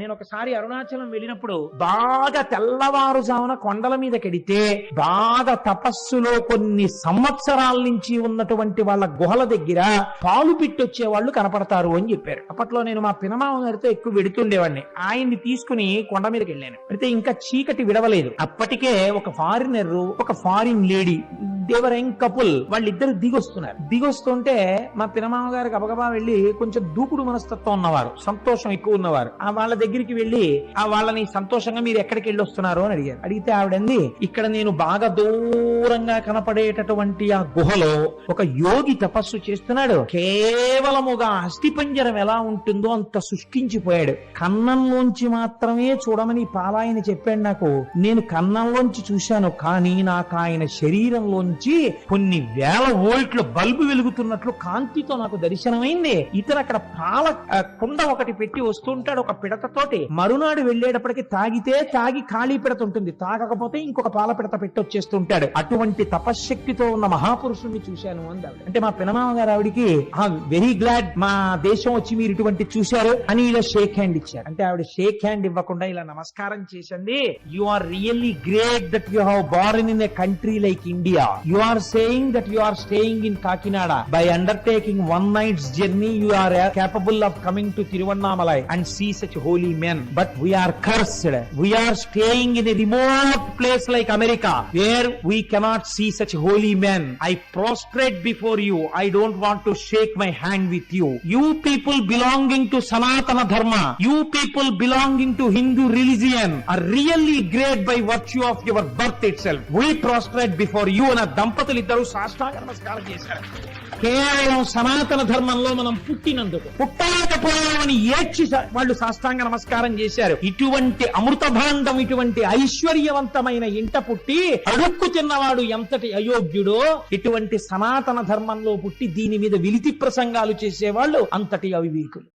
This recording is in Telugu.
నేను ఒకసారి అరుణాచలం వెళ్ళినప్పుడు బాగా తెల్లవారుజామున కొండల మీద కెడితే బాగా తపస్సులో కొన్ని సంవత్సరాల నుంచి ఉన్నటువంటి వాళ్ళ గుహల దగ్గర పాలు పిట్టొచ్చే వాళ్ళు కనపడతారు అని చెప్పారు. అప్పట్లో నేను మా పినమామ గారితో ఎక్కువ వెడుతుండేవాడిని. ఆయన్ని తీసుకుని కొండ మీదకి వెళ్ళాను. అయితే ఇంకా చీకటి విడవలేదు. అప్పటికే ఒక ఫారినర్, ఒక ఫారిన్ లేడీ, దేవర్ యంగ్ కపుల్, వాళ్ళిద్దరు దిగొస్తున్నారు. దిగొస్తుంటే మా పినమామ గారికి గబగబా వెళ్ళి, కొంచెం దూకుడు మనస్తత్వం ఉన్నవారు, సంతోషం ఎక్కువ ఉన్నవారు, ఆ వాళ్ళ దగ్గరికి వెళ్ళి ఆ వాళ్ళని సంతోషంగా మీరు ఎక్కడికి వెళ్ళి వస్తున్నారు అని అడిగారు. అడిగితే ఆవిడంది, ఇక్కడ నేను బాగా దూరంగా కనపడేటటువంటి ఆ గుహలో ఒక యోగి తపస్సు చేస్తున్నాడు. కేవలముగా అస్థిపంజరం ఎలా ఉంటుందో అంత సృష్టించిపోయాడు. కన్నంలోంచి మాత్రమే చూడమని పాలాయన చెప్పాడు నాకు. నేను కన్నంలోంచి చూశాను, కానీ నాకు ఆయన శరీరంలోంచి కొన్ని వేల వోల్ట్ల బల్బు వెలుగుతున్నట్లు కాంతితో నాకు దర్శనమైంది. ఇతను అక్కడ పాల కుండ ఒకటి పెట్టి వస్తుంటాడు ఒక పిడతతోటి. మరునాడు వెళ్ళేటప్పటికి తాగితే తాగి ఖాళీ పిడత ఉంటుంది, తాగకపోతే ఇంకొక పాల పిడత పెట్టి వచ్చేస్తుంటాడు. అటువంటి తపశ్శక్తితో ఉన్న మహాపురుషుణ్ణి చూశాను అంది ఆవిడ. అంటే మా పినమామ గారు ఆవిడికి వెరీ గ్లాడ్ మా దేశం వచ్చి మీరు ఇటువంటి చూశారు అని ఇలా షేక్ హ్యాండ్ ఇచ్చారు. అంటే ఆవిడ షేక్ హ్యాండ్ ఇవ్వకుండా ఇలా నమస్కారం చేసింది. You are really great that you have born in a country like India. You are saying that you are staying in Kakinada. By undertaking one night's journey you are capable of coming to Tiruvannamalai and see such holy men. But we are cursed. We are staying in a remote place like America where we cannot see such holy men. I prostrate before you. I don't want to shake my hand with you. You people belonging to Sanatana Dharma, you people belonging to Hindu religion are really great by virtue of your birth itself. We prostrate before you. అన్న దంపతులు ఇద్దరు సాష్టాంగ నమస్కారం చేశారు. కేవలం సనాతన ధర్మంలో మనం పుట్టినందుకు, పుట్టకపోయామని ఏడ్చి వాళ్ళు సాష్టాంగ నమస్కారం చేశారు. ఇటువంటి అమృత భాండం, ఇటువంటి ఐశ్వర్యవంతమైన ఇంట పుట్టి అడుక్కు తిన్నవాడు ఎంతటి అయోగ్యుడో, ఇటువంటి సనాతన ధర్మంలో పుట్టి దీని మీద విలితి ప్రసంగాలు చేసేవాళ్ళు అంతటి అవివేకులు.